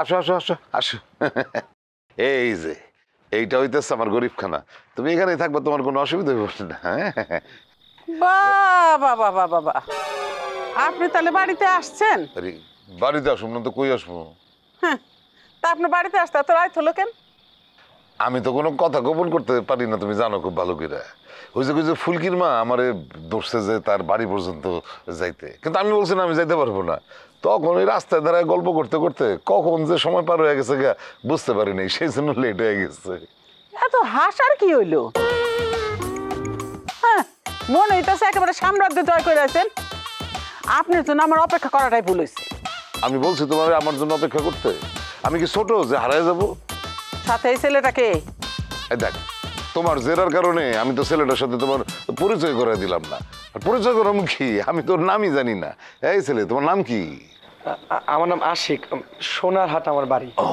আসো আসো আসো আসো। এই যে এইটা হইতেছে আমার গরিবখানা, তুমি এখানেই থাকবে, তোমার কোনো অসুবিধা হবে না। বাবা বাবা বাবা, আপনি তাহলে বাড়িতে আসছেন? আরে বাড়িতে আসুন না তো কই আসবো? হ্যাঁ, তা আপনার বাড়িতে আসতে এত রাত হলো কেন? আমি তো কোনো কথা গোপন করতে পারি না, তুমি জানো খুব ভালো করে। ওই যে ফুলকির মা আমারে ধরছে যে তার বাড়ি পর্যন্ত যাইতে, কিন্তু আমি বলছি না আমি যাইতে পারবো না। তখন ওই রাস্তায় দাঁড়ায় গল্প করতে করতে কখন যে সময় পার হয়ে গেছে বুঝতে পারিনি, সেই জন্য লেট হয়ে গেছে। এত হাসার কি হইলো? হ্যাঁ, মনে হইতেছে একেবারে সাম্রাজ্য জয় করে আছেন। আপনার জন্য আমার অপেক্ষা করাটাই ভুল হয়েছে। আমি বলছি তোমার আমার জন্য অপেক্ষা করতে? আমি কি ছোট যে হারায় যাবো? সাথে এই ছেলেটাকে? এই দেখ, তোমার জেরার কারণে আমি তো ছেলেটার সাথে তোমার পরিচয় করে দিলাম না। আর পরিচয় করাম কি, আমি তোর নামই জানি না। এই ছেলে, তোমার নাম কি? আমার নাম আশিক, সোনারহাট আমার বাড়ি। ও,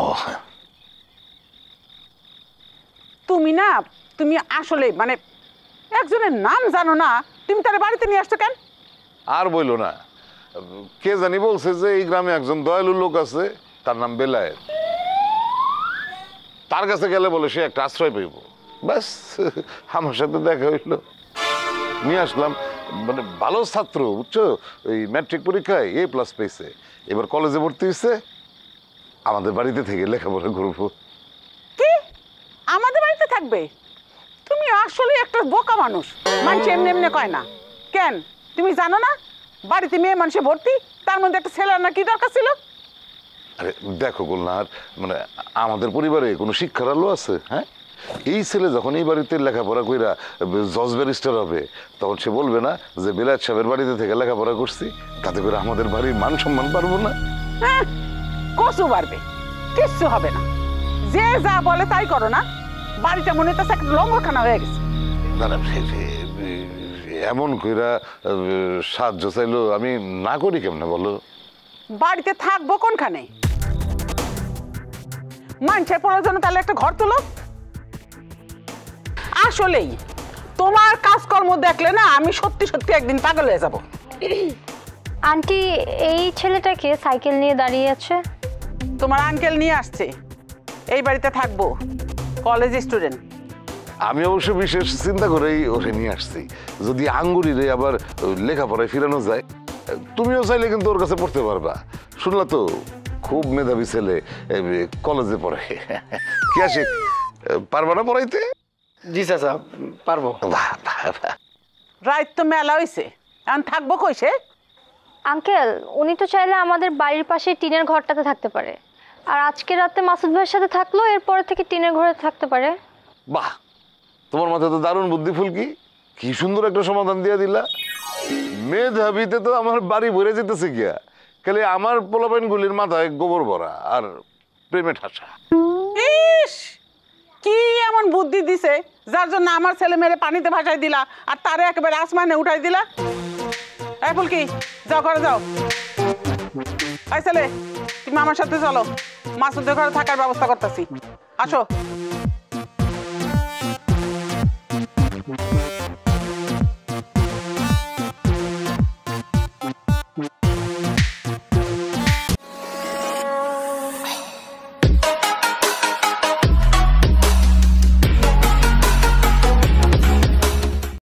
তুমি না, তুমি আসলে মানে একজনের নাম জানো না, তুমি তার বাড়িতে নিয়ে আসছো কেন? আর বইলো না, কে জানি বলছে যে এই গ্রামে একজন দয়ালু লোক আছে, তার নাম বেলায়েত। তার কাছে গেলে বলে সে একটা আশ্রয় পাইব। ব্যাস, আমার সাথে দেখা হইলো, নিয়ে আসলাম। মানে ভালো ছাত্র, বুঝছো, ওই ম্যাট্রিক পরীক্ষায় A+ পেয়েছে, এবার কলেজে ভর্তি হয়েছে। আমাদের বাড়িতে থেকে লেখাপড়া করবো। কি আমাদের বাড়িতে থাকবে? তুমি আসলে একটা বোকা মানুষ, মানুষ এমনি এমনি কয় না। কেন তুমি জানো না বাড়িতে মেয়ে মানুষে ভর্তি, তার মধ্যে একটা ছেলে না কি দরকার ছিল? আরে দেখো গুলনার, মানে আমাদের পরিবারে কোনো শিক্ষার আলো আছে? হ্যাঁ, এই ছেলে যখন এই বাড়িতে লেখাপড়া কইরা জজ ব্যারিস্টার হবে, তখন সে বলবে না যে বেলায়েত সাহেবের বাড়িতে থেকে লেখাপড়া করছি, তাতে করে আমাদের বাড়ির মান সম্মান পারবো না? হ্যাঁ, কচু বাড়বে, কিচ্ছু হবে না। যে যা বলে তাই করো না, বাড়িটা মনে হচ্ছে একটা লঙ্গরখানা হয়ে গেছে। না না, এমন কইরা সাহায্য চাইলো আমি না করি কেমনে বলো? বাড়িতে থাকবো কোনখানে? মানুষের প্রয়োজনে তাহলে একটা ঘর তুলো। আসলেই তোমার কাজকর্ম দেখলে না আমি সত্যি সত্যি একদিন পাগল হয়ে যাব। আন্টি, এই ছেলেটাকে সাইকেল নিয়ে দাঁড়িয়ে আছে? তোমার আঙ্কেল নিয়ে আসছে, এই বাড়িতে থাকবো, কলেজ স্টুডেন্ট। আমি অবশ্য বিশেষ চিন্তা করেই ওরে নিয়ে আসছি, যদি আঙ্গুরিরে আবার লেখাপড়ায় ফিরানো যায়। তুমিও চাইলে কিন্তু ওর কাছে পড়তে পারবা, শুনলা তো খুব মেধাবী ছেলে, কলেজে পড়ে। কি আসে, পারবা না পড়াইতে? জি চাচা, পারবো। বাহ, বাহ, বাহ। রাত তো মেলা হয়েছে, এখন থাকবো কইছে? আঙ্কেল, উনি তো চাইলে আমাদের বাড়ির পাশে টিনের ঘরটাতে থাকতে পারে, আর আজকে রাতে মাসুদ ভাইয়ের সাথে থাকলো, এরপরে থেকে টিনের ঘরে থাকতে পারে। বাহ, তোমার মাথায় তো দারুণ বুদ্ধি ফুলকি, কি সুন্দর একটা সমাধান দিয়ে দিলা। মেধাবীতে তো আমার বাড়ি ভরে যেতেছে গিয়া, খালি আমার পোলাপাইন গুলির মাথায় গোবর ভরা আর প্রেমে ঠাসা। ইস, কি এমন বুদ্ধি দিছে যার জন্য আমার ছেলে মেয়েরে পানিতে ভাসাই দিলা আর তারে একেবারে আসমানে উঠাই দিলা? এই ফুলকি, যাও ঘরে যাও। এই ছেলে, তুমি আমার সাথে চলো, মাসুদের ঘরে থাকার ব্যবস্থা করতেছি। আসো।